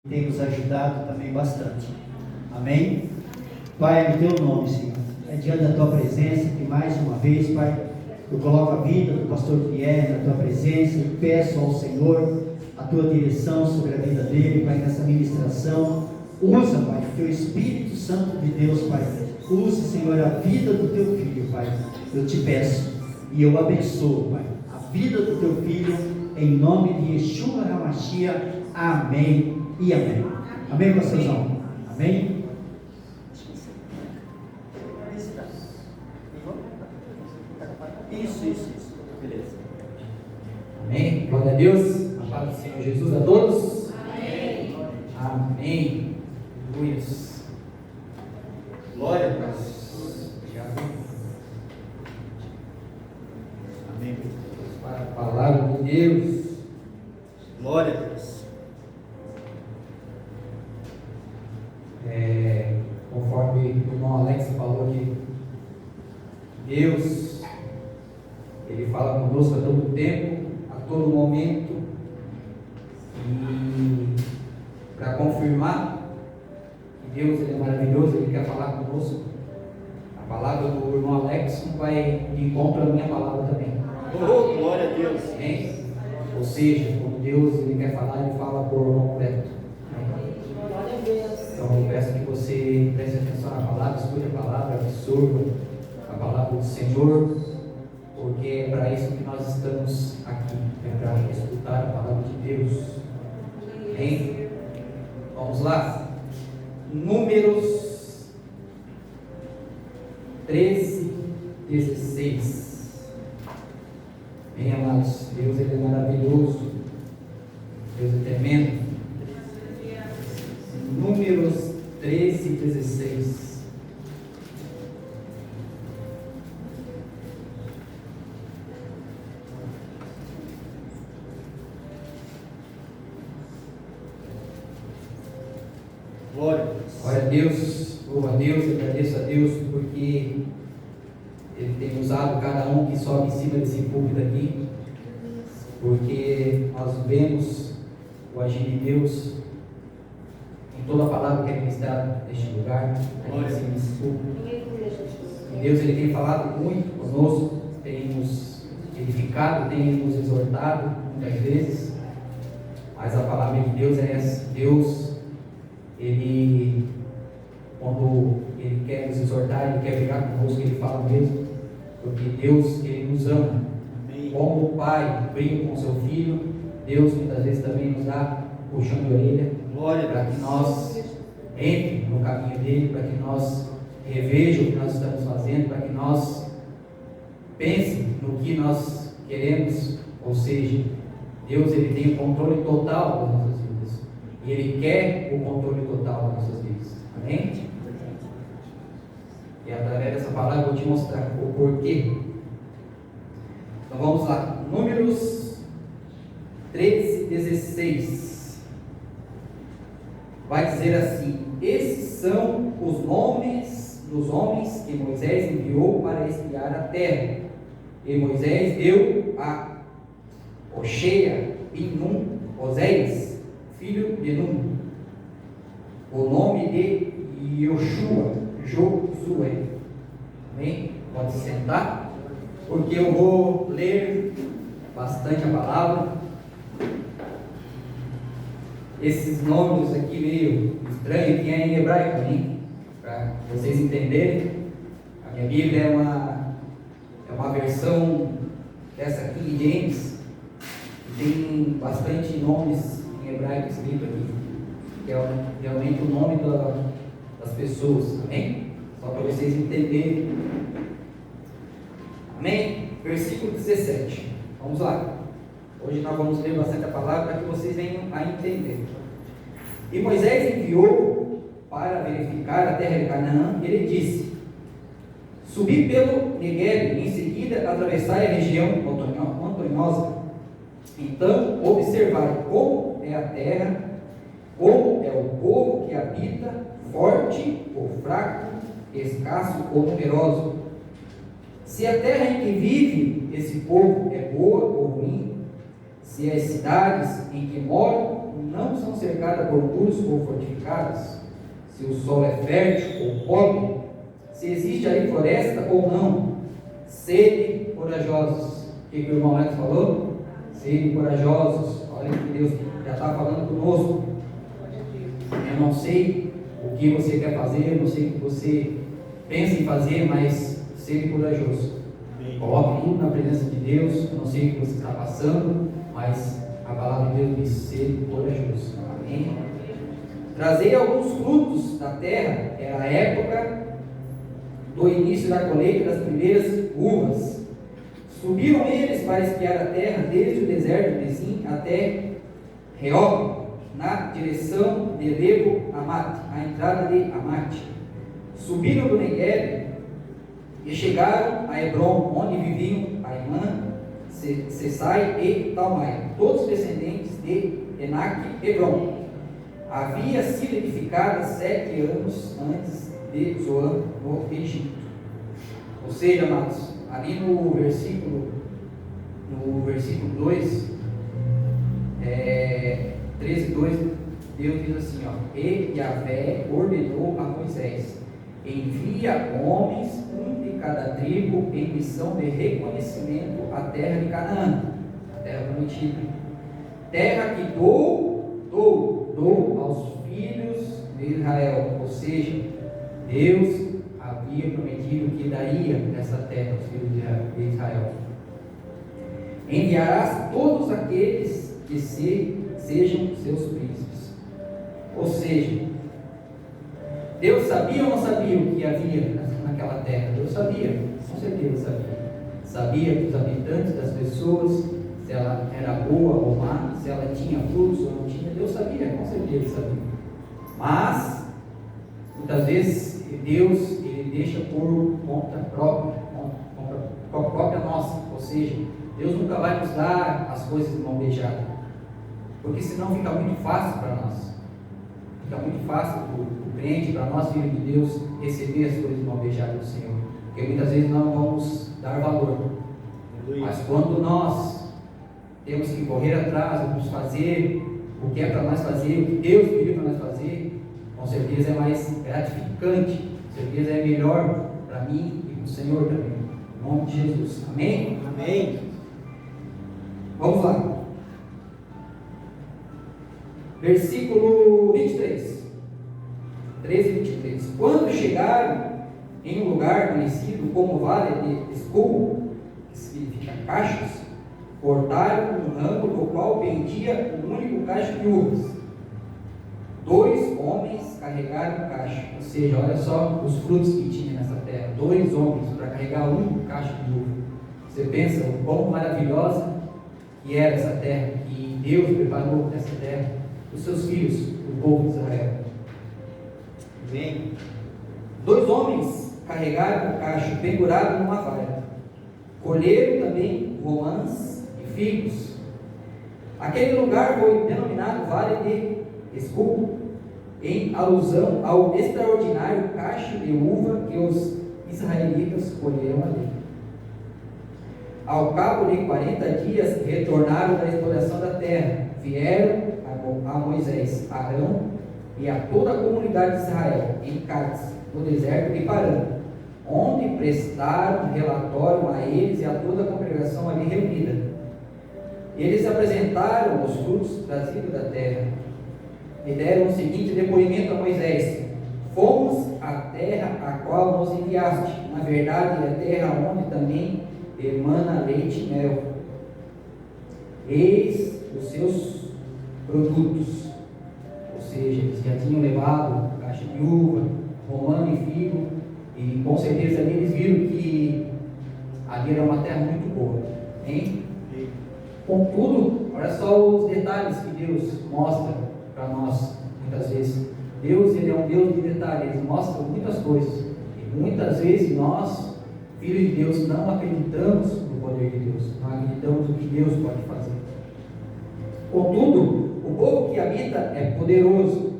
tem nos ajudado também bastante. Amém? Pai, no teu nome, Senhor, é diante da tua presença que mais uma vez, Pai, eu coloco a vida do pastor Pierre na tua presença e peço ao Senhor a tua direção sobre a vida dele, Pai, nessa ministração. Usa, Pai, o teu Espírito Santo de Deus, Pai. Use, Senhor, a vida do teu filho, Pai. Eu te peço e eu abençoo, Pai, a vida do teu filho, em nome de Yeshua HaMashiach. Amém e amém. Amém, pastorzão? Amém? Isso. Beleza. Amém. Glória a Deus. A paz do Senhor Jesus a todos. Amém. Amém. Luiz. Glória a Deus. Obrigado. Amém. Para a palavra de Deus. Glória a Deus. Conforme o irmão Alex falou aqui, Deus, Ele fala conosco a todo tempo, a todo momento, e para confirmar que Deus Ele é maravilhoso, Ele quer falar conosco, a palavra do irmão Alex vai de encontro à minha palavra também. Oh, glória a Deus. Amém? Ou seja, quando Deus Ele quer falar, Ele fala por completo. Glória a Deus. Então eu peço que você preste atenção na palavra, escute a palavra, absorva a palavra do Senhor, porque é para isso que nós estamos aqui, é para escutar a palavra de Deus. Amém? Vamos lá. Números 13, 16. Bem, amados, Deus Ele é maravilhoso, Deus é tremendo. Números 13, 16. Glória a Deus. Glória a Deus, louvo a Deus, agradeço a Deus porque Ele tem usado cada um que sobe em cima desse púlpito aqui, porque nós vemos o agir de Deus em toda a palavra que é ministrada neste lugar, aqui em cima desse púlpito. E Deus Ele tem falado muito conosco, tem nos edificado, tem nos exortado muitas vezes, mas a palavra de Deus é essa. Deus, Ele, quando Ele quer nos exortar, Ele quer brigar conosco, Ele fala mesmo, porque Deus, Ele nos ama. Amém. Como o pai briga com seu filho, Deus muitas vezes também nos dá puxão de orelha, Glória a para Deus. que nós entremos no caminho dele, para que nós revejam o que nós estamos fazendo, para que nós pensem no que nós queremos, ou seja, Deus Ele tem o controle total das nossas vidas, e Ele quer o controle total das nossas vidas, amém? E através dessa palavra eu vou te mostrar o porquê. Então vamos lá, Números 13, 16, vai dizer assim: esses são os nomes dos homens que Moisés enviou para espiar a terra, e Moisés deu a Oxeia bin Nun, Oséias, filho de Nun, o nome de Yoshua, Josué. Amém? Pode sentar, porque eu vou ler bastante a palavra. Esses nomes aqui meio estranhos, que é em hebraico, hein? Para vocês entenderem, a minha Bíblia é uma versão dessa King James, que tem bastante nomes em hebraico escrito aqui, que é realmente o nome das pessoas, amém? Só para vocês entenderem, amém? Versículo 17, vamos lá. Hoje nós vamos ler bastante a palavra para que vocês venham a entender. E Moisés enviou para verificar a terra de Canaã, e ele disse: subi pelo Negueb, em seguida atravessai a região montanhosa. Então observai como é a terra, como é o povo que habita, forte ou fraco, escasso ou numeroso. Se a terra em que vive esse povo é boa ou ruim, se as cidades em que moram não são cercadas por muros ou fortificadas, se o solo é fértil ou pobre, se existe ali floresta ou não, sede corajosos. O que o irmão Alex falou? Sede corajosos. Olha que Deus já está falando conosco. Eu não sei o que você quer fazer, eu não sei o que você pensa em fazer, mas sede corajoso. Coloque tudo na presença de Deus. Eu não sei o que você está passando, mas a palavra de Deus diz: sede corajoso. Amém? Trazei alguns frutos da terra. Era a época do início da colheita das primeiras uvas. Subiram eles para espiar a terra, desde o deserto de Zin até Reob, na direção de Lebo-Amate, a entrada de Amate. Subiram do Negueb e chegaram a Hebron, onde viviam Aimã, Sesai e Talmai, todos descendentes de Enac e Hebron. Havia sido edificada 7 anos antes de Zoan, no Egito. Ou seja, amados, ali no versículo 2, 13:2, Deus diz assim, e Yahvé ordenou a Moisés: envia homens, um de cada tribo, em missão de reconhecimento à terra de Canaã, a terra prometida, terra que dou aos filhos de Israel. Ou seja, Deus havia prometido que daria essa terra aos filhos de Israel. Enviarás todos aqueles que sejam seus príncipes. Ou seja, Deus sabia ou não sabia o que havia naquela terra? Deus sabia, com certeza sabia. Sabia dos habitantes, das pessoas, se ela era boa ou má, se ela tinha frutos ou não tinha. Deus sabia, com certeza sabia. Mas, muitas vezes, Deus ele deixa por conta própria nossa. Ou seja, Deus nunca vai nos dar as coisas de mão beijada, porque senão fica muito fácil para nós. Fica muito fácil para o crente, para nós, filhos de Deus, receber as coisas de mão beijada do Senhor, porque muitas vezes não vamos dar valor. Mas quando nós temos que correr atrás, vamos fazer o que é para nós fazer, o que Deus pediu para nós fazer, com certeza é mais gratificante, com certeza é melhor para mim e para o Senhor também. Em nome de Jesus. Amém? Amém. Vamos lá. Versículo 23. 13 e 23. Quando chegaram em um lugar conhecido como Vale de Escol, que significa cachos, cortaram um ramo do qual pendia um único cacho de uvas. 2 homens carregaram o cacho. Ou seja, olha só os frutos que tinha nessa terra. 2 homens para carregar um único cacho de uva. Você pensa o quão maravilhosa que era essa terra, que Deus preparou essa terra para os seus filhos, o povo de Israel. Amém. 2 homens carregaram o cacho pendurado numa vara. Colheram também romãs e figos. Aquele lugar foi denominado Vale de Escol, em alusão ao extraordinário cacho de uva que os israelitas colheram ali. Ao cabo de 40 dias, retornaram da exploração da terra. Vieram a Moisés, Arão e a toda a comunidade de Israel, em Cádiz, no deserto de Parã, onde prestaram relatório a eles e a toda a congregação ali reunida. Eles apresentaram os frutos trazidos da terra e deram o seguinte depoimento a Moisés: fomos à terra a qual nos enviaste, na verdade é a terra onde também emana leite e mel. Eis os seus produtos. Ou seja, eles já tinham levado caixa de uva, romã e figo, e com certeza ali eles viram que ali era uma terra muito boa, hein? Contudo, olha só os detalhes que Deus mostra para nós muitas vezes. Deus, ele é um Deus de detalhes, ele mostra muitas coisas, e muitas vezes nós, filhos de Deus, não acreditamos no poder de Deus, não acreditamos no que Deus pode fazer. Contudo, o povo que habita é poderoso,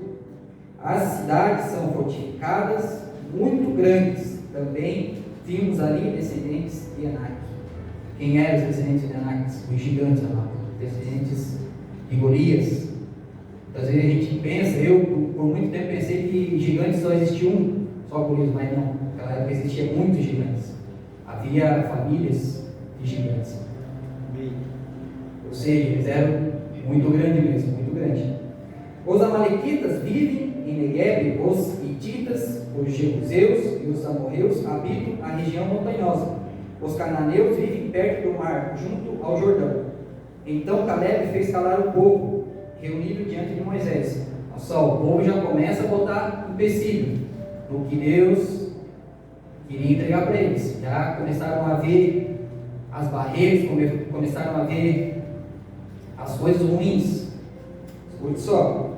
as cidades são fortificadas, muito grandes. Também vimos ali descendentes de Enac. Quem eram os descendentes de Enac? Os gigantes, amados, descendentes de Golias. Muitas vezes a gente pensa, eu por muito tempo pensei que gigantes só existia um, só Golias, mas não. Naquela época existia muitos gigantes. Havia famílias de gigantes. Ou seja, eles eram muito grandes mesmo, muito grandes. Os amalequitas vivem em Negueb, os hititas, os jebuseus e os amorreus habitam a região montanhosa. Os cananeus vivem perto do mar, junto ao Jordão. Então Caleb fez calar o povo, reunido diante de Moisés. Olha só, o povo já começa a botar empecilho no que Deus queria entregar para eles. Já começaram a ver as barreiras, começaram a ver as coisas ruins. Escute só.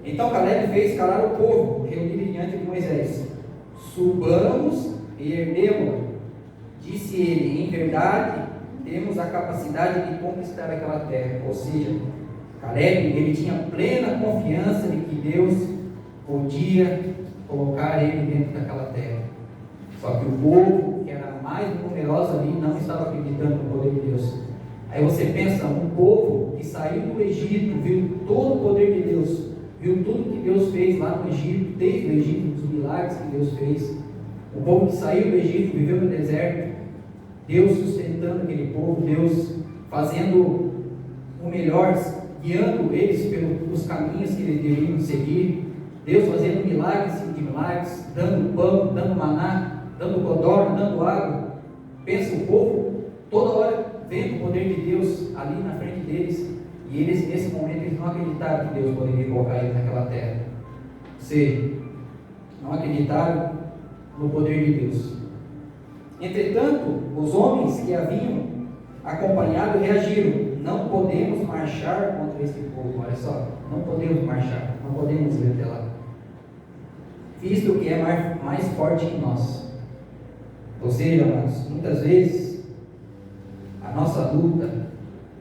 Então Caleb fez calar o povo, reunido diante de Moisés. Subamos e herdemo-lo. Disse ele, em verdade, temos a capacidade de conquistar aquela terra. Ou seja, Caleb, ele tinha plena confiança de que Deus podia colocar ele dentro daquela terra. Só que o povo, que era mais numeroso ali, não estava acreditando no poder de Deus. Aí você pensa, um povo que saiu do Egito, viu todo o poder de Deus, viu tudo que Deus fez lá no Egito, desde o Egito, os milagres que Deus fez. O povo que saiu do Egito, viveu no deserto, Deus sustentando aquele povo, Deus fazendo o melhor, guiando eles pelos caminhos que eles deveriam seguir, Deus fazendo milagres de milagres, dando pão, dando maná, dando codorna, dando água. Pensa o povo toda hora vendo o poder de Deus ali na frente deles, e eles nesse momento eles não acreditaram que Deus poderia colocar eles naquela terra. Ou seja, não acreditaram no poder de Deus. Entretanto, os homens que haviam acompanhado reagiram: não podemos marchar contra esse povo. Olha só, não podemos marchar, não podemos ir até lá, visto que é mais forte que nós. Ou seja, amados, muitas vezes a nossa luta,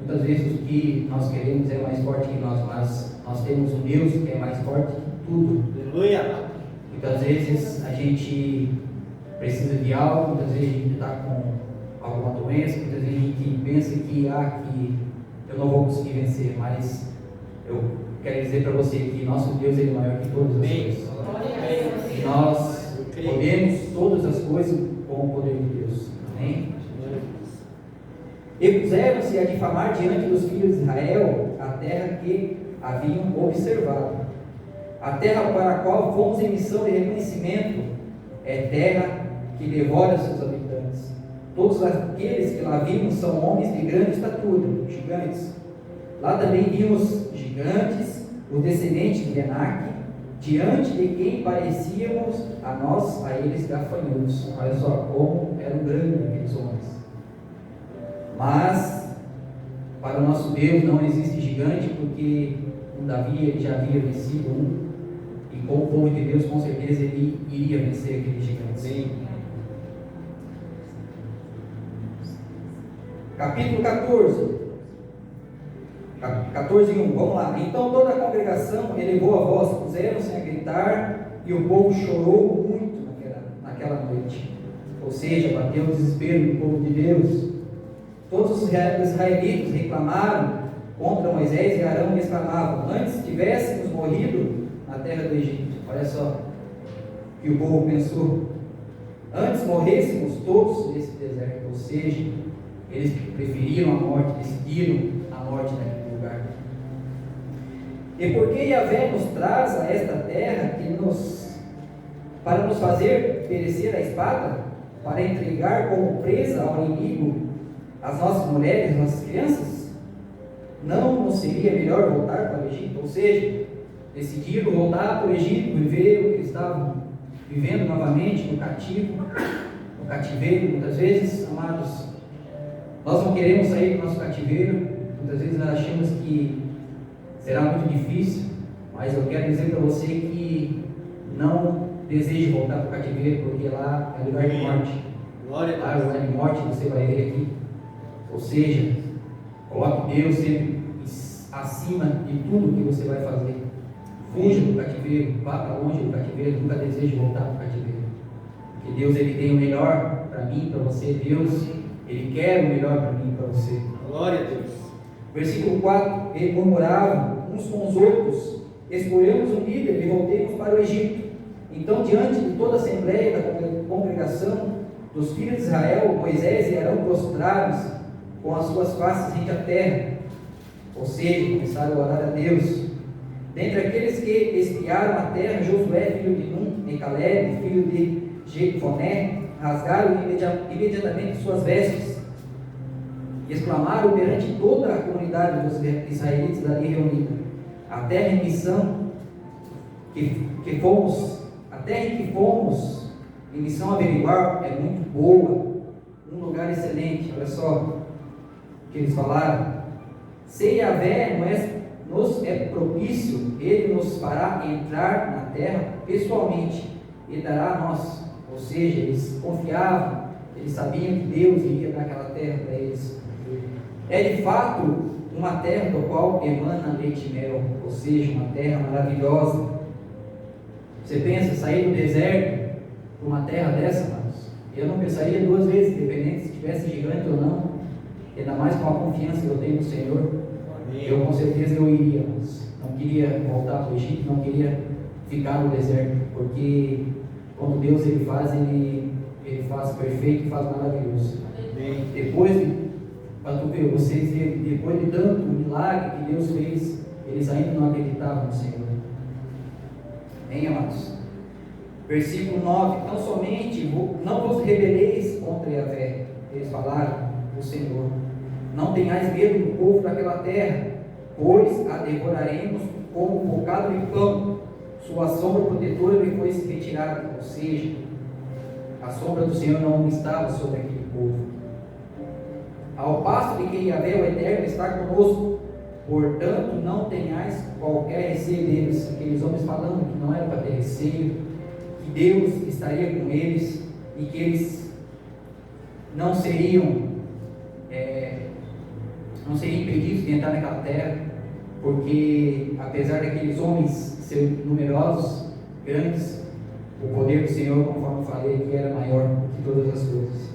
muitas vezes o que nós queremos é mais forte que nós, mas nós temos um Deus que é mais forte que tudo. Aleluia! Muitas vezes a gente precisa de algo, muitas vezes a gente está com alguma doença, muitas vezes a gente pensa que eu não vou conseguir vencer, mas eu quero dizer para você que nosso Deus é maior que todas as coisas. E nós podemos todas as coisas com o poder de Deus. Amém? E puseram-se a difamar diante dos filhos de Israel a terra que haviam observado. A terra para a qual fomos em missão de reconhecimento é terra que devora seus habitantes. Todos aqueles que lá vimos são homens de grande estatura, gigantes. Lá também vimos gigantes, os descendentes de Enaque, diante de quem parecíamos a eles gafanhotos. Olha só como eram grandes aqueles homens. Mas para o nosso Deus não existe gigante, porque Davi já havia vencido um, e com o povo de Deus com certeza ele iria vencer aquele gigante. Sim. Capítulo 14:1, vamos lá. Então toda a congregação elevou a voz, puseram-se a gritar, e o povo chorou muito naquela noite. Ou seja, bateu o desespero do povo de Deus. Todos os israelitas reclamaram contra Moisés e Arão e exclamavam: antes tivéssemos morrido na terra do Egito. Olha só o que o povo pensou: antes morrêssemos todos nesse deserto. Ou seja, eles preferiram a morte, decidiram a morte naquele lugar. E porque Yahvé nos traz a esta terra para nos fazer perecer a espada, para entregar como presa ao inimigo as nossas mulheres e nossas crianças, não nos seria melhor voltar para o Egito? Ou seja, decidiram voltar para o Egito, viver o que eles estavam vivendo novamente no cativeiro. Muitas vezes, amados, nós não queremos sair do nosso cativeiro, muitas vezes nós achamos que será muito difícil, mas eu quero dizer para você que não deseje voltar para o cativeiro, porque lá é lugar de morte. Glória a Deus. Lá é lugar de morte, você vai ver aqui. Ou seja, coloque Deus sempre acima de tudo que você vai fazer. Fuja do cativeiro, vá para longe do cativeiro, nunca deseje voltar para o cativeiro. Porque Deus ele tem o melhor para mim, para você. Deus, Ele quer o melhor para mim e para você. Glória a Deus. Versículo 4: e murmuravam uns com os outros, escolhemos um líder e voltemos para o Egito. Então, diante de toda a assembleia da congregação dos filhos de Israel, Moisés e Arão prostraram-se com as suas faces rente à terra, ou seja, começaram a orar a Deus. Dentre aqueles que espiaram a terra, Josué, filho de Nun, e Caleb, filho de Jefoné, rasgaram imediatamente suas vestes e exclamaram perante toda a comunidade dos israelitas ali reunida: a terra em missão a terra em que fomos em missão averiguar é muito boa, um lugar excelente. Olha só o que eles falaram: se Yahvé nos é propício, ele nos fará entrar na terra pessoalmente e dará a nós. Ou seja, eles confiavam, eles sabiam que Deus iria dar aquela terra para eles. É de fato uma terra do qual emana leite e mel, ou seja, uma terra maravilhosa. Você pensa, sair do deserto para uma terra dessa, mas eu não pensaria duas vezes, independente se estivesse gigante ou não, ainda mais com a confiança que eu tenho no Senhor. Eu com certeza eu iria, mas não queria voltar para o Egito, não queria ficar no deserto, porque quando Deus ele faz perfeito e faz maravilhoso. Depois de tanto milagre que Deus fez, eles ainda não acreditavam no Senhor. Bem, amados, versículo 9: então somente não vos rebeleis contra Yahvé, eles falaram, o Senhor, não tenhais medo do povo daquela terra, pois a devoraremos como um bocado de pão, sua sombra protetora lhe foi retirada. Ou seja, a sombra do Senhor não estava sobre aquele povo. Ao passo de que Yahvé, o Eterno, está conosco, portanto não tenhais qualquer receio deles. Aqueles homens falando que não era para ter receio, que Deus estaria com eles e que eles não seriam impedidos de entrar naquela terra, porque apesar daqueles homens serem numerosos, grandes, o poder do Senhor, conforme eu falei aqui, era maior que todas as coisas.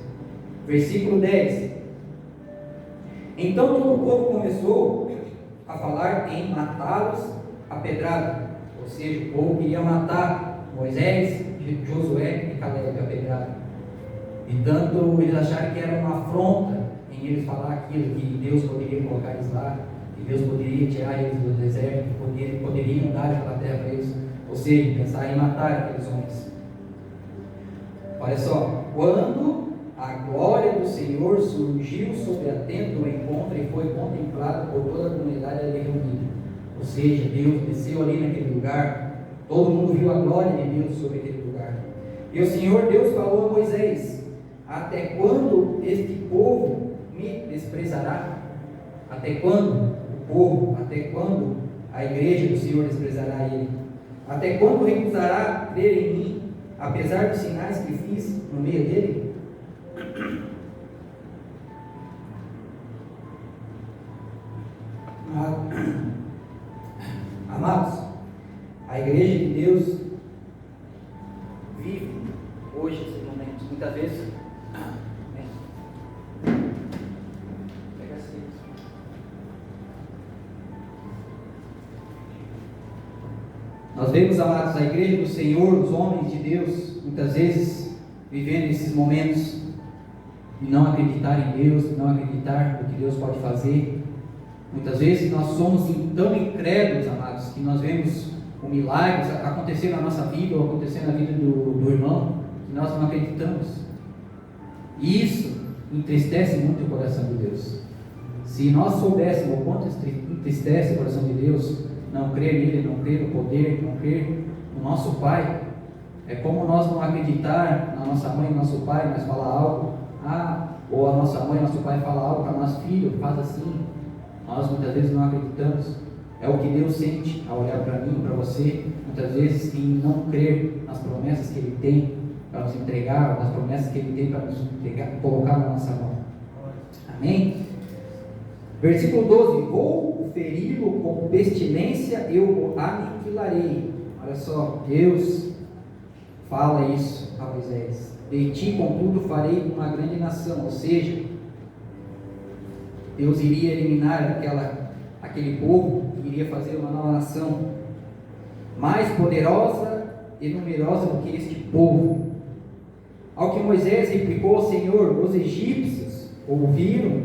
Versículo 10: então todo o povo começou a falar em matá-los a pedrada, ou seja, o povo queria matar Moisés, Josué e Caleb a pedrada, e tanto eles acharam que era uma afronta em eles falar aquilo, que Deus poderia colocar eles lá, que Deus poderia tirar eles do deserto, que poderiam dar aquela terra para eles, ou seja, pensar em matar aqueles homens. Olha só, quando a glória do Senhor surgiu sobre a tenda do encontro e foi contemplada por toda a comunidade ali reunida, ou seja, Deus desceu ali naquele lugar, todo mundo viu a glória de Deus sobre aquele lugar. E o Senhor Deus falou a Moisés: até quando este povo me desprezará? Até quando o povo, até quando a igreja do Senhor desprezará ele? Até quando recusará crer em mim, apesar dos sinais que fiz no meio dele? Amados, a igreja de Deus vive hoje esses momentos, muitas vezes. Nós vemos, amados, a igreja do Senhor, os homens de Deus, muitas vezes vivendo esses momentos de não acreditar em Deus, de não acreditar no que Deus pode fazer. Muitas vezes nós somos tão incrédulos, amados, que nós vemos o milagre acontecer na nossa vida ou acontecer na vida do irmão, que nós não acreditamos. E isso entristece muito o coração de Deus. Se nós soubéssemos o quanto entristece o coração de Deus, não crer nele, não crer no poder, não crer no nosso Pai, é como nós não acreditar na nossa mãe e no nosso pai, mas falar algo, ou a nossa mãe e nosso pai falar algo para nosso filho, faz assim, nós muitas vezes não acreditamos. É o que Deus sente ao olhar para mim, para você, muitas vezes em não crer nas promessas que Ele tem para nos entregar, nas promessas que Ele tem para nos entregar, colocar na nossa mão. Amém? Versículo 12: vou feri-lo com pestilência, eu o aniquilarei. Olha só, Deus fala isso a Moisés: de ti, contudo, farei uma grande nação. Ou seja, Deus iria eliminar aquele povo, iria fazer uma nova nação. mais poderosa e numerosa do que este povo. Ao que Moisés replicou ao Senhor: os egípcios ouviram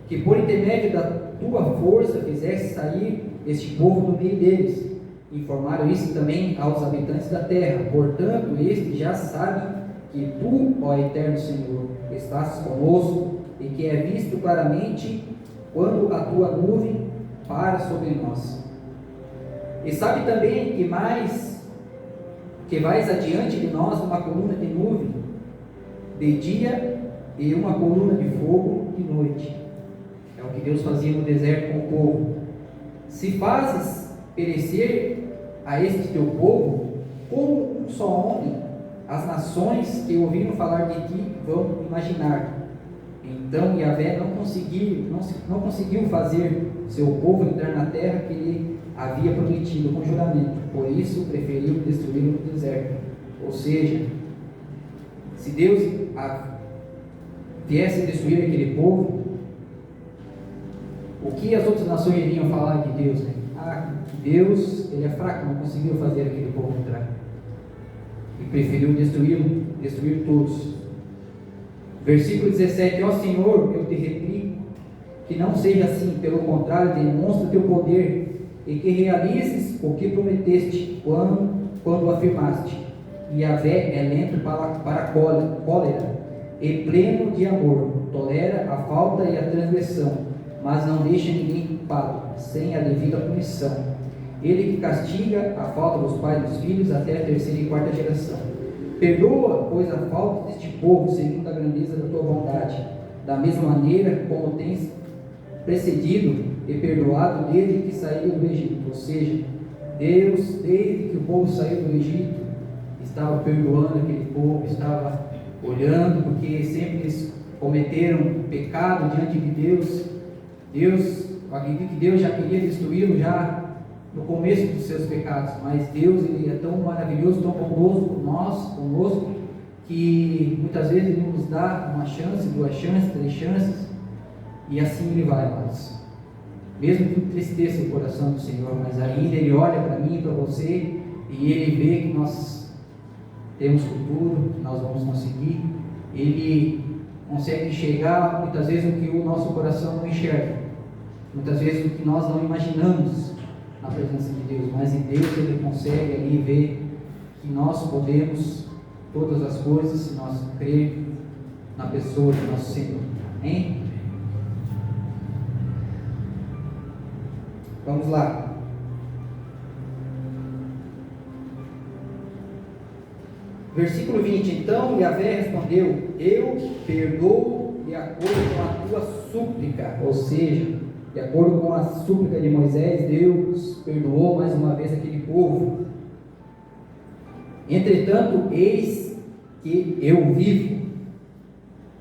que por intermédio da tua força fizeste sair este povo do meio deles. Informaram isso também aos habitantes da terra. Portanto, este já sabe que tu, ó Eterno Senhor, estás conosco e que é visto claramente quando a tua nuvem para sobre nós. E sabe também que vais adiante de nós uma coluna de nuvem de dia e uma coluna de fogo de noite. É o que Deus fazia no deserto com o povo. Se fazes perecer a este teu povo como um só homem, as nações que ouviram falar de ti vão imaginar. Então Yahvé não conseguiu fazer seu povo entrar na terra que ele havia prometido com juramento. Por isso preferiu destruí-lo no deserto. Ou seja, se Deus viesse a destruir aquele povo, o que as outras nações iriam falar de Deus? Né? Deus, ele é fraco, não conseguiu fazer aquele povo entrar. E preferiu destruir todos. Versículo 17: ó Senhor, eu te replico, que não seja assim, pelo contrário, demonstra o teu poder, e que realizes o que prometeste, quando afirmaste: Yahvé é lento para a cólera, e pleno de amor, tolera a falta e a transgressão, mas não deixa ninguém culpado, sem a devida punição. Ele que castiga a falta dos pais e dos filhos até a terceira e quarta geração. Perdoa, pois, a falta deste povo, segundo a grandeza da tua bondade, da mesma maneira como tens precedido e perdoado desde que saíram do Egito. Ou seja, Deus, desde que o povo saiu do Egito, estava perdoando aquele povo, estava olhando, porque sempre eles cometeram pecado diante de Deus. Acredito que Deus já queria destruí-lo já no começo dos seus pecados, mas Deus, ele é tão maravilhoso, tão bondoso conosco, que muitas vezes Ele nos dá uma chance, 2 chances, 3 chances, e assim Ele vai, amados. Mesmo que entristeça o coração do Senhor, mas ainda Ele olha para mim e para você, e Ele vê que nós temos futuro, que nós vamos conseguir. Ele consegue enxergar muitas vezes o que o nosso coração não enxerga, muitas vezes o que nós não imaginamos na presença de Deus, mas em Deus Ele consegue ali ver que nós podemos todas as coisas se nós crer na pessoa de nosso Senhor. Amém? Vamos lá. Versículo 20: então Yahvé respondeu: eu perdoo de acordo com a tua súplica. Ou seja, de acordo com a súplica de Moisés, Deus perdoou mais uma vez aquele povo. Entretanto, eis que eu vivo,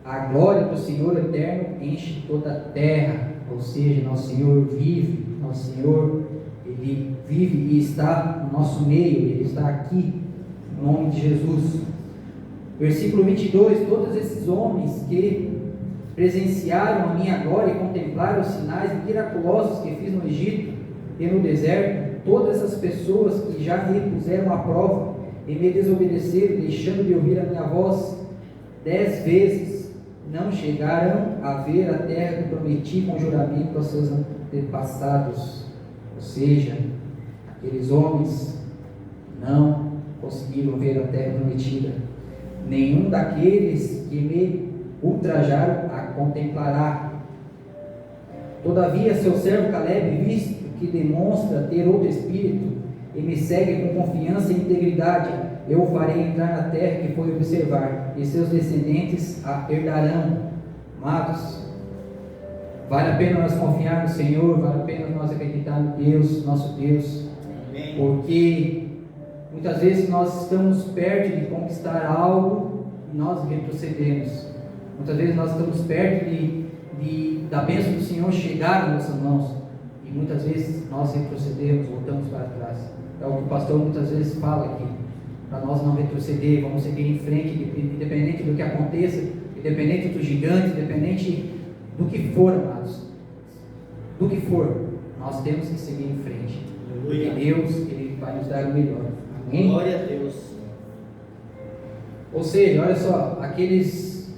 a glória do Senhor eterno enche toda a terra. Ou seja, nosso Senhor vive, nosso Senhor, Ele vive e está no nosso meio, Ele está aqui, em nome de Jesus. Versículo 22: todos esses homens que presenciaram a minha glória e contemplaram os sinais miraculosos que fiz no Egito e no deserto, todas essas pessoas que já me puseram à prova e me desobedeceram, deixando de ouvir a minha voz 10 vezes, não chegaram a ver a terra que prometi com juramento aos seus antepassados. Ou seja, aqueles homens não conseguiram ver a terra prometida. Nenhum daqueles que me ultrajaram a contemplará. Todavia, seu servo Caleb, visto que demonstra ter outro espírito e me segue com confiança e integridade, eu o farei entrar na terra que foi observar, e seus descendentes a herdarão. Amados, vale a pena nós confiar no Senhor, vale a pena nós acreditar no Deus, nosso Deus. Amém. Porque muitas vezes nós estamos perto de conquistar algo e nós retrocedemos. Muitas vezes nós estamos perto da bênção do Senhor chegar nas nossas mãos, e muitas vezes nós retrocedemos, voltamos para trás. É o que o pastor muitas vezes fala aqui, para nós não retroceder, vamos seguir em frente, independente do que aconteça, independente do gigante, independente do que for, amados, do que for, nós temos que seguir em frente. Porque Deus, Ele vai nos dar o melhor. Amém? Glória a Deus. Ou seja, olha só, aqueles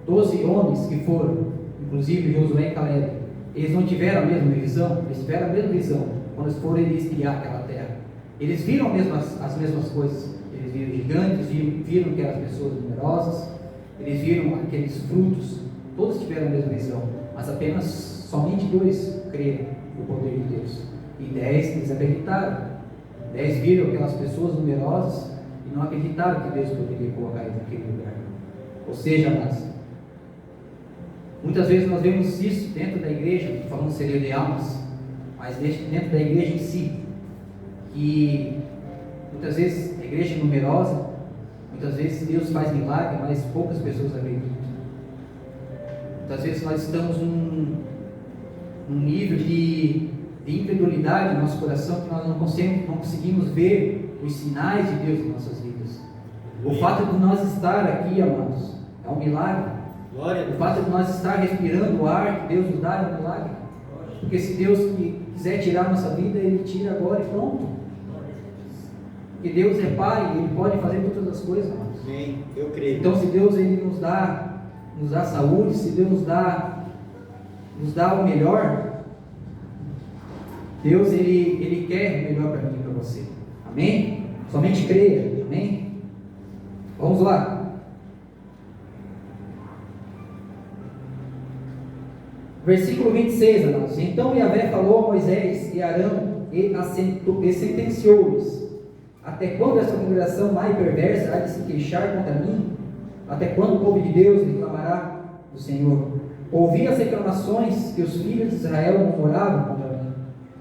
12 homens que foram, inclusive Josué e Caleb, eles não tiveram a mesma visão, eles tiveram a mesma visão quando eles foram espiar aquela terra. Eles viram as mesmas coisas, eles viram gigantes, viram aquelas pessoas numerosas, eles viram aqueles frutos, todos tiveram a mesma visão, mas apenas somente 2 creram no poder de Deus, e 10 desacreditaram. 10 viram aquelas pessoas numerosas e não acreditaram que Deus poderia colocar eles naquele lugar. Ou seja, amados, muitas vezes nós vemos isso dentro da igreja, falando seria de almas, mas dentro da igreja em si, que muitas vezes a igreja é numerosa, muitas vezes Deus faz milagre, mas poucas pessoas acreditam. Muitas vezes nós estamos num nível de incredulidade no nosso coração, que nós não conseguimos ver os sinais de Deus em nossas vidas. O fato de nós estar aqui, amados, é um milagre. O fato de nós estar respirando o ar que Deus nos dá é um milagre. Porque se Deus quiser tirar a nossa vida, Ele tira agora e pronto. Porque Deus é Pai, Ele pode fazer todas as coisas, amados. Amém. Eu creio. Então, se Deus Ele nos dá saúde, se Deus nos dá o melhor, Deus Ele quer o melhor para mim e para você. Amém? Somente creia. Amém? Vamos lá. Versículo 26, amados. Então Yahvé falou a Moisés e Arão e sentenciou-lhes: até quando essa congregação má e perversa há de se queixar contra mim? Até quando o povo de Deus reclamará do Senhor? Ouvi as reclamações que os filhos de Israel murmuravam contra mim.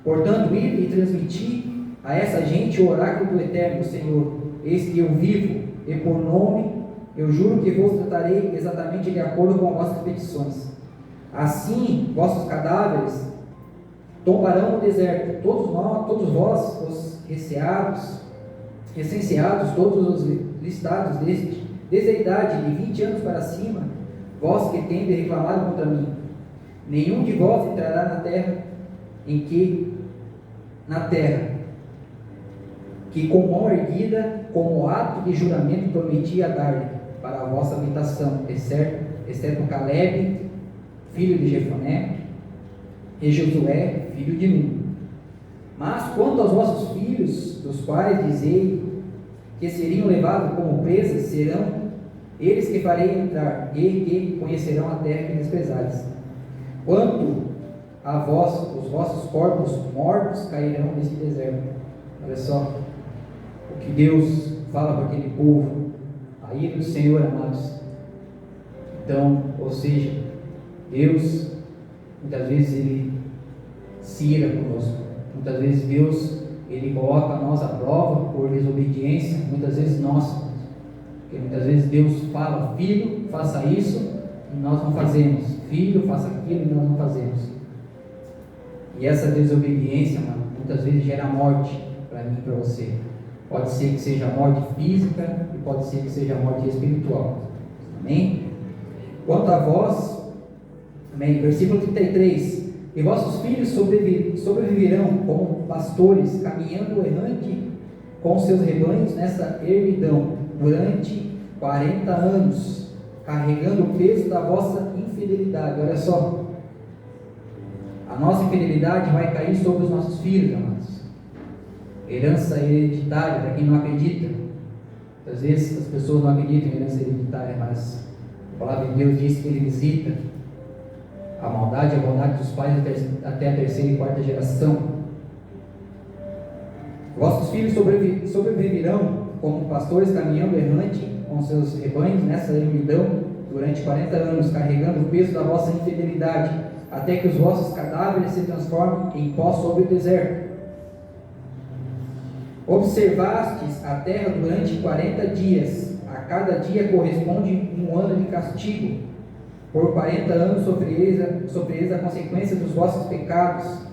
Portanto, ide e transmiti a essa gente o oráculo do Eterno, do Senhor. Eis que eu vivo, e por nome eu juro que vos tratarei exatamente de acordo com as vossas petições. Assim, vossos cadáveres tombarão no deserto, todos vós, os recenseados, todos os listados desde a idade de 20 anos para cima, vós que tendes reclamado contra mim. Nenhum de vós entrará na terra que com mão erguida, como ato de juramento, prometi a dar-lhe para a vossa habitação, exceto Caleb, filho de Jefoné, e Josué, filho de Nun. Mas quanto aos vossos filhos, dos quais dizei que seriam levados como presas, serão eles que farei entrar, e que conhecerão a terra que desprezares. Quanto a vós, os vossos corpos mortos cairão neste deserto. Olha só o que Deus fala para aquele povo, a ira do Senhor, amados. Então, ou seja, Deus, muitas vezes Ele se ira conosco. Muitas vezes Deus, Ele coloca nós à prova por desobediência, muitas vezes nossa. Porque muitas vezes Deus fala: filho, faça isso, e nós não fazemos. Filho, faça aquilo, e nós não fazemos. E essa desobediência, mano, muitas vezes gera morte para mim e para você. Pode ser que seja morte física e pode ser que seja morte espiritual. Amém? Quanto a vós, amém? Versículo 33: e vossos filhos sobreviverão como pastores, caminhando errante com seus rebanhos nessa ermidão, durante 40 anos, carregando o peso da vossa infidelidade. Olha só, a nossa infidelidade vai cair sobre os nossos filhos, amados. Herança hereditária, para quem não acredita. Às vezes as pessoas não acreditam em herança hereditária, mas a palavra de Deus diz que Ele visita a maldade e a bondade dos pais até a terceira e quarta geração. Vossos filhos sobreviverão como pastores caminhando errante com seus rebanhos nessa ermidão durante 40 anos, carregando o peso da vossa infidelidade, até que os vossos cadáveres se transformem em pó sobre o deserto. Observastes a terra durante 40 dias, a cada dia corresponde um ano de castigo. Por 40 anos sofrereis a consequência dos vossos pecados,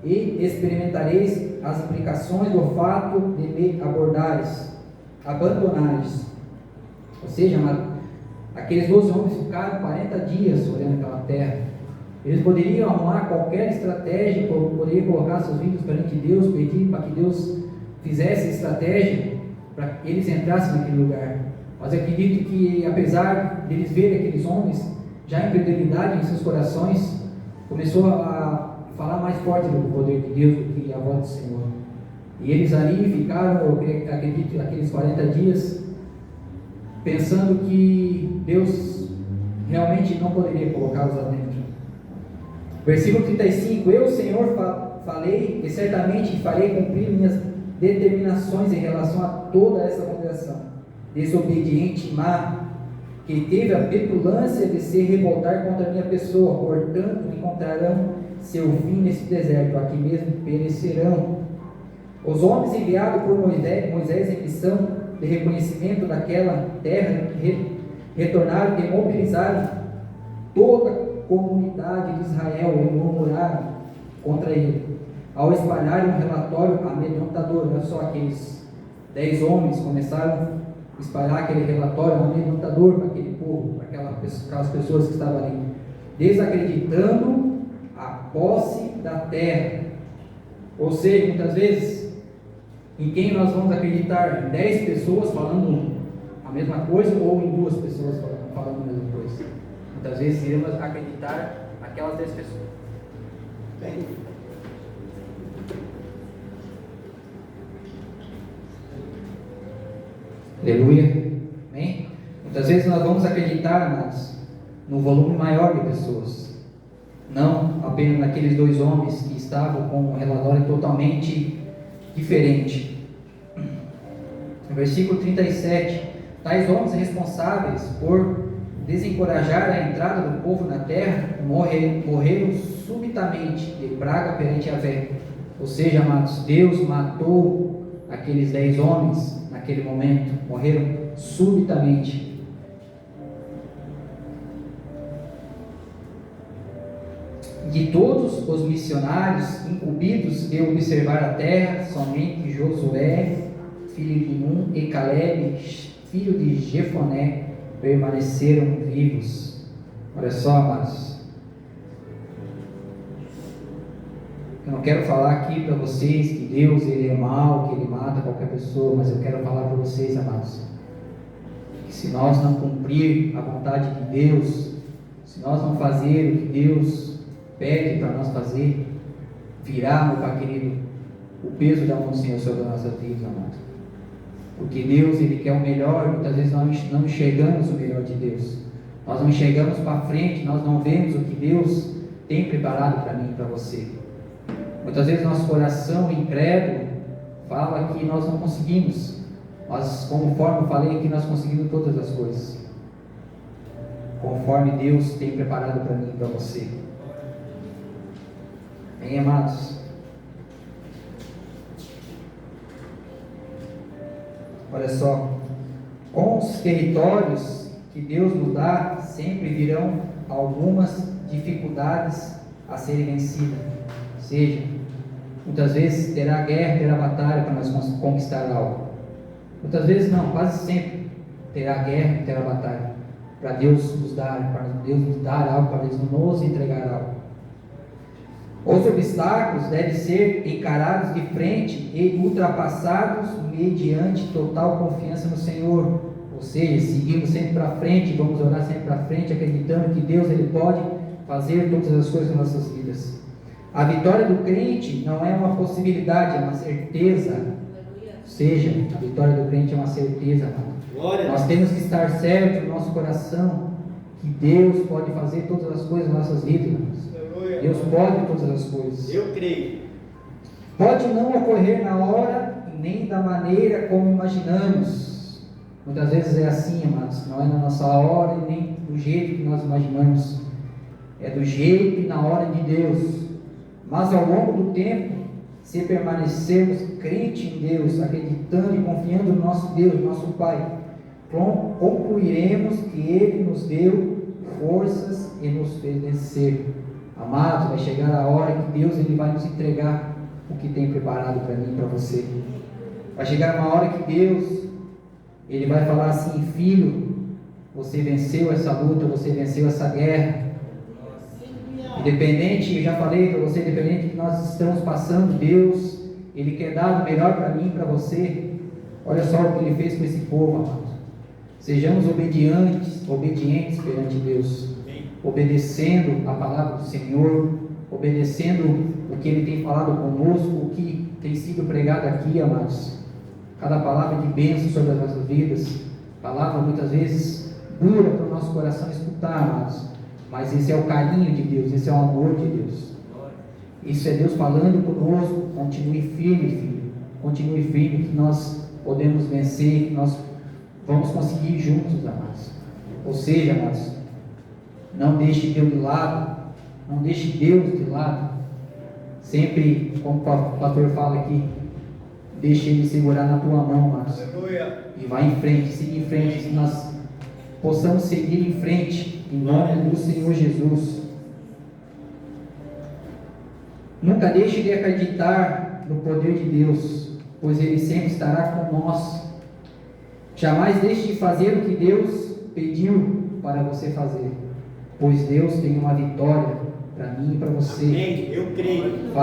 e experimentareis as implicações do fato de me abandonares. Ou seja, aqueles 12 homens ficaram 40 dias olhando aquela terra, Eles poderiam arrumar qualquer estratégia, poderiam colocar seus filhos perante Deus, pedir para que Deus fizesse estratégia para que eles entrassem naquele lugar. Mas acredito que, apesar de eles verem aqueles homens já em fidelidade em seus corações, começou a falar mais forte do poder de Deus do que a voz do Senhor. E eles ali ficaram, eu acredito, aqueles 40 dias, pensando que Deus realmente não poderia colocá-los lá dentro. Versículo 35: Eu, Senhor, falei e certamente farei cumprir minhas determinações em relação a toda essa congregação desobediente e má, que teve a petulância de se revoltar contra a minha pessoa. Portanto, encontrarão seu fim nesse deserto, aqui mesmo perecerão. Os homens enviados por Moisés em missão de reconhecimento daquela terra retornaram e mobilizaram toda a comunidade de Israel e murmuraram contra ele, ao espalharem um relatório amedrontador. Olha só, aqueles 10 homens começaram a espalhar aquele relatório amedrontador para aquele povo, para aquelas pessoas que estavam ali, desacreditando a posse da terra. Ou seja, muitas vezes, em quem nós vamos acreditar? Em 10 pessoas falando a mesma coisa ou em 2 pessoas falando a mesma coisa? Muitas vezes iremos acreditar naquelas 10 pessoas. Bem, aleluia, amém? Muitas vezes nós vamos acreditar, amados, no volume maior de pessoas, não apenas naqueles 2 homens que estavam com um relatório totalmente diferente. No versículo 37: Tais homens responsáveis por desencorajar a entrada do povo na terra morreram subitamente de praga perante Yahvé. Ou seja, amados, Deus matou aqueles 10 homens naquele momento, morreram subitamente. De todos os missionários incumbidos de observar a terra, somente Josué, filho de Nun, e Caleb, filho de Jefoné, permaneceram vivos. Olha só, amados, eu não quero falar aqui para vocês que Deus ele é mau, que ele mata qualquer pessoa, mas eu quero falar para vocês, amados, que se nós não cumprir a vontade de Deus, se nós não fazer o que Deus pede para nós fazer, virá, meu Pai querido, o peso da mão do Senhor sobre as nossas vidas, amados. Porque Deus, ele quer o melhor. Muitas vezes nós não enxergamos o melhor de Deus, nós não enxergamos para frente, nós não vemos o que Deus tem preparado para mim e para você. Muitas vezes nosso coração incrédulo fala que nós não conseguimos, mas conforme eu falei aqui, nós conseguimos todas as coisas, conforme Deus tem preparado para mim e para você. Bem, amados, olha só, com os territórios que Deus nos dá, sempre virão algumas dificuldades a serem vencidas. Ou seja, muitas vezes terá guerra, terá batalha para nós conquistar algo. Muitas vezes não, quase sempre terá guerra, terá batalha para Deus nos dar, algo, para Deus nos entregar algo. Os obstáculos devem ser encarados de frente e ultrapassados mediante total confiança no Senhor. Ou seja, seguimos sempre para frente, vamos orar sempre para frente, acreditando que Deus ele pode fazer todas as coisas nas nossas vidas. A vitória do crente não é uma possibilidade, é uma certeza. Ou seja, a vitória do crente é uma certeza, amado. Nós temos que estar certo no nosso coração que Deus pode fazer todas as coisas nas nossas vidas, irmãos. Deus pode todas as coisas. Eu creio. Pode não ocorrer na hora e nem da maneira como imaginamos. Muitas vezes é assim, amados. Não é na nossa hora e nem do jeito que nós imaginamos. É do jeito e na hora de Deus. Mas ao longo do tempo, se permanecermos crentes em Deus, acreditando e confiando no nosso Deus, nosso Pai, concluiremos que Ele nos deu forças e nos fez vencer. Amados, vai chegar a hora que Deus ele vai nos entregar o que tem preparado para mim e para você. Vai chegar uma hora que Deus ele vai falar assim: filho, você venceu essa luta, você venceu essa guerra. Independente, eu já falei para você, independente do que nós estamos passando, Deus, Ele quer dar o melhor para mim e para você. Olha só o que Ele fez com esse povo, amado. Sejamos obedientes perante Deus, obedecendo a palavra do Senhor, obedecendo o que Ele tem falado conosco, o que tem sido pregado aqui, amados. Cada palavra de bênção sobre as nossas vidas, palavra muitas vezes dura para o nosso coração escutar, amados, mas esse é o carinho de Deus, esse é o amor de Deus. Isso é Deus falando conosco. Continue firme, filho, continue firme, que nós podemos vencer, que nós vamos conseguir juntos, amados. Ou seja, amados, não deixe Deus de lado, não deixe Deus de lado. Sempre, como o pastor fala aqui, deixe Ele segurar na tua mão, amados. E vai em frente, siga em frente, que nós possamos seguir em frente, em nome do Senhor Jesus. Nunca deixe de acreditar no poder de Deus, pois Ele sempre estará com nós. Jamais deixe de fazer o que Deus pediu para você fazer, pois Deus tem uma vitória para mim e para você. Amém. Eu creio.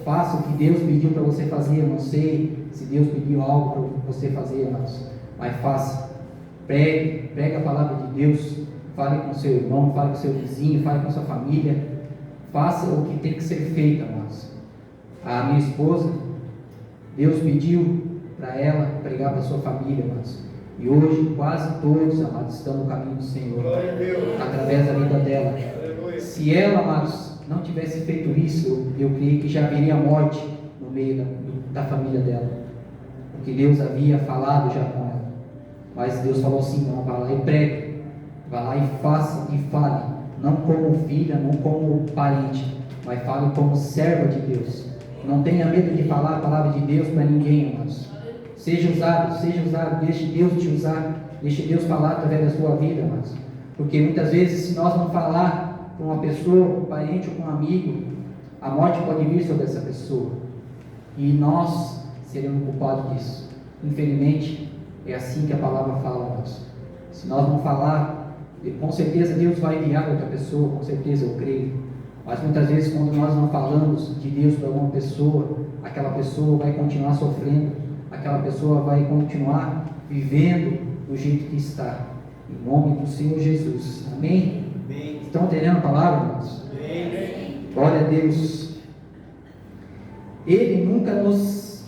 Faça o que Deus pediu para você fazer. Eu não sei se Deus pediu algo para você fazer, mas faça. Pregue a palavra de Deus. Fale com seu irmão, fale com seu vizinho, fale com sua família. Faça o que tem que ser feito, amados. A minha esposa, Deus pediu para ela pregar para a sua família, amados. E hoje quase todos, amados, estão no caminho do Senhor, através da vida dela. Se ela, amados, não tivesse feito isso, eu creio que já haveria morte no meio da família dela, porque Deus havia falado já com ela. Mas Deus falou assim: não, vá lá e pregue, vá lá e faça e fale, não como filha, não como parente, mas fale como serva de Deus. Não tenha medo de falar a palavra de Deus para ninguém, amados. Seja usado, deixe Deus te usar, deixe Deus falar através da sua vida, amados. Porque muitas vezes, se nós não falar com uma pessoa, um parente ou com um amigo, a morte pode vir sobre essa pessoa, e nós seremos culpados disso. Infelizmente, é assim que a palavra fala, amados. Se nós não falar, com certeza Deus vai enviar outra pessoa, com certeza eu creio. Mas muitas vezes, quando nós não falamos de Deus para alguma pessoa, aquela pessoa vai continuar sofrendo, aquela pessoa vai continuar vivendo do jeito que está. Em nome do Senhor Jesus. Amém? Amém. Estão entendendo a palavra, irmãos? Amém. Glória a Deus. Ele nunca nos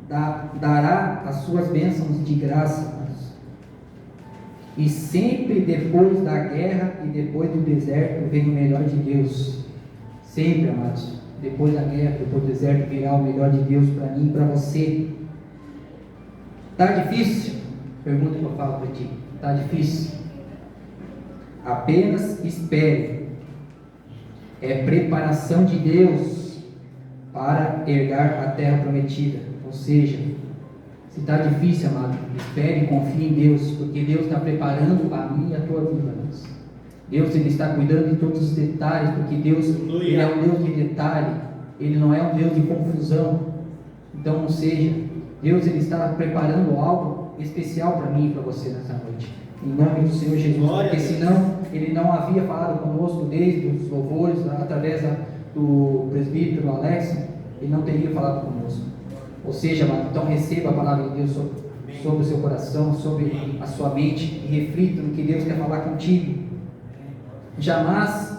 dará as suas bênçãos de graça, irmãos. E sempre depois da guerra e depois do deserto vem o melhor de Deus. Sempre, amados, depois da guerra, depois do deserto virá o melhor de Deus para mim e para você. Está difícil? Pergunta que eu falo para ti. Está difícil? Apenas espere. É preparação de Deus para herdar a terra prometida. Ou seja, se está difícil, amado, espere e confie em Deus, porque Deus está preparando a mim e a tua vida, amados. Deus, Ele está cuidando de todos os detalhes, porque Deus, Ele é um Deus de detalhe, Ele não é um Deus de confusão. Então, ou seja, Deus, Ele está preparando algo especial para mim e para você nessa noite, em nome do Senhor Jesus, porque senão Ele não havia falado conosco desde os louvores, através do presbítero Alex, Ele não teria falado conosco. Ou seja, então receba a palavra de Deus sobre o seu coração, sobre a sua mente, e reflita no que Deus quer falar contigo. Jamais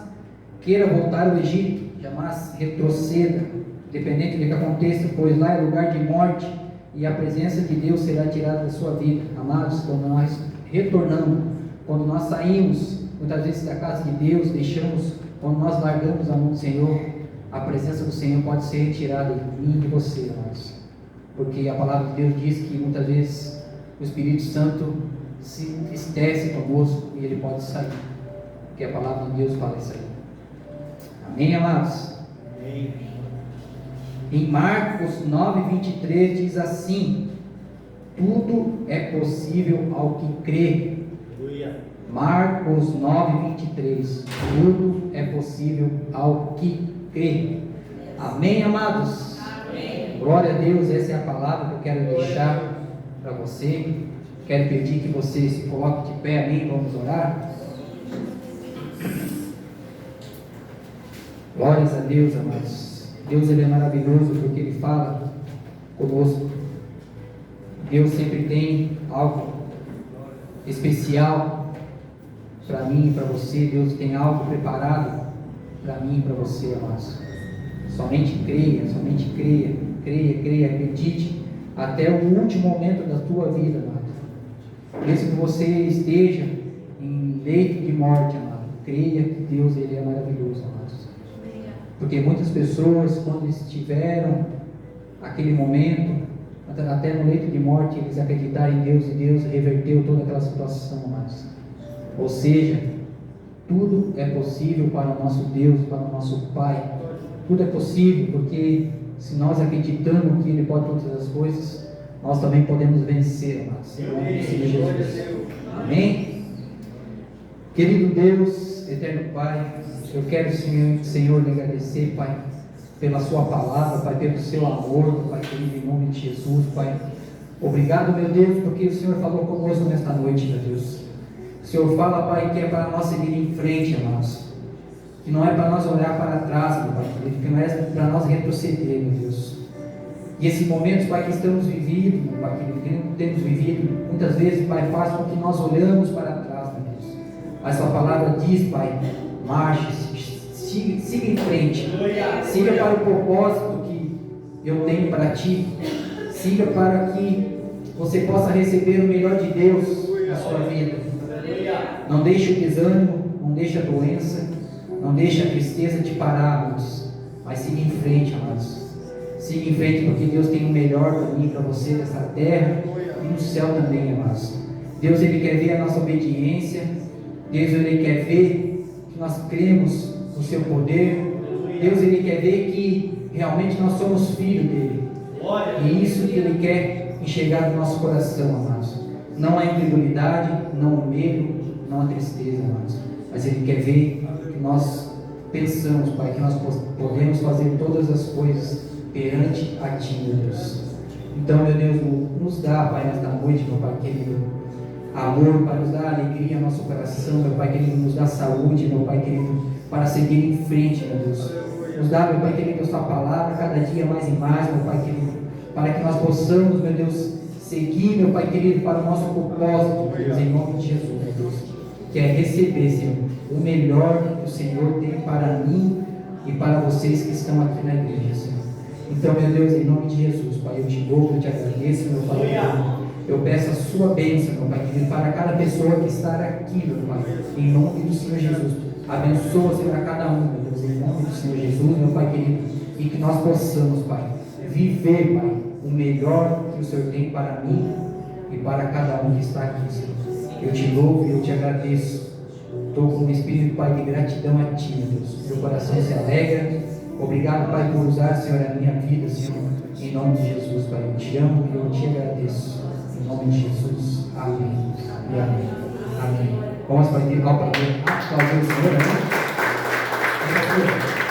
queira voltar ao Egito, jamais retroceda, independente do que aconteça, pois lá é lugar de morte, e a presença de Deus será tirada da sua vida. Amados, quando nós retornamos, quando nós saímos muitas vezes da casa de Deus, quando nós largamos a mão do Senhor, a presença do Senhor pode ser retirada de mim e de você, amados, porque a palavra de Deus diz que muitas vezes o Espírito Santo se entristece conosco e ele pode sair, porque a palavra de Deus fala isso aí. Amém, amados? Amém. Em Marcos 9:23 diz assim: tudo é possível ao que crê. Aleluia. Marcos 9:23, tudo é possível ao que crê. Amém, amados? Amém. Glória a Deus, essa é a palavra que eu quero deixar para você. Quero pedir que você se coloque de pé, amém? Vamos orar. Glórias a Deus, amados. Deus, Ele é maravilhoso porque Ele fala conosco. Deus sempre tem algo especial para mim e para você. Deus tem algo preparado para mim e para você, amados. Somente creia, creia, acredite até o último momento da tua vida, amado. Mesmo que você esteja em leito de morte, amado, creia que Deus, Ele é maravilhoso, amados. Porque muitas pessoas, quando estiveram naquele momento, até no leito de morte, eles acreditaram em Deus e Deus reverteu toda aquela situação, amados. Ou seja, tudo é possível para o nosso Deus, para o nosso Pai. Tudo é possível, porque se nós acreditamos que Ele pode todas as coisas, nós também podemos vencer, amados. Em nome do Senhor Jesus. Amém? Querido Deus, eterno Pai, eu quero, Senhor, lhe agradecer, Pai, pela sua palavra, Pai, pelo seu amor, Pai querido, em nome de Jesus, Pai. Obrigado, meu Deus, porque o Senhor falou conosco nesta noite, meu Deus. O Senhor fala, Pai, que é para nós seguir em frente, amados. Que não é para nós olhar para trás, meu Pai querido, que não é para nós retroceder, meu Deus. E esses momentos, Pai, que estamos vivendo, meu Pai querido, que temos vivido, muitas vezes, Pai, faz com que nós olhamos para trás, meu Deus. Mas sua palavra diz, Pai, marche, siga em frente, siga para o propósito que eu tenho para ti, siga para que você possa receber o melhor de Deus na sua vida. Não deixe o desânimo, não deixe a doença, não deixe a tristeza te parar, amados, mas siga em frente, amados. Siga em frente, porque Deus tem o melhor para mim, para você, nessa terra e no céu também, amados. Deus, Ele quer ver a nossa obediência. Deus, Ele quer ver que nós cremos no seu poder. Deus, Ele quer ver que realmente nós somos filhos dEle. E isso que Ele quer enxergar no nosso coração, amados. Não a incredulidade, não o medo, não a tristeza, amados. Mas Ele quer ver que nós pensamos, Pai, que nós podemos fazer todas as coisas perante a Ti, meu Deus. Então, meu Deus, nos dá, Pai, nesta noite, meu Pai querido, amor, Pai, nos dá alegria ao nosso coração, meu Pai querido, nos dá saúde, meu Pai querido, para seguir em frente, meu Deus. Nos dá, meu Pai querido, a Sua palavra cada dia mais e mais, meu Pai querido, para que nós possamos, meu Deus, seguir, meu Pai querido, para o nosso propósito, meu Deus, em nome de Jesus, meu Deus, que é receber, Senhor, o melhor que o Senhor tem para mim e para vocês que estão aqui na igreja, Senhor. Então, meu Deus, em nome de Jesus, Pai, eu te louvo, eu te agradeço, meu Pai querido. Eu peço a sua bênção, meu Pai querido, para cada pessoa que está aqui, meu Pai, em nome do Senhor Jesus. Abençoa, Senhor, a cada um, meu Deus, em nome do Senhor Jesus, meu Pai querido, e que nós possamos, Pai, viver, Pai, o melhor que o Senhor tem para mim e para cada um que está aqui, Senhor. Eu te louvo e eu te agradeço. Estou com um espírito, Pai, de gratidão a Ti, meu Deus. Meu coração se alegra. Obrigado, Pai, por usar, Senhor, a minha vida, Senhor, em nome de Jesus, Pai. Eu te amo e eu te agradeço. Em nome de Jesus. Amém. E amém. Amém. Vamos aplaudir o Senhor, amém?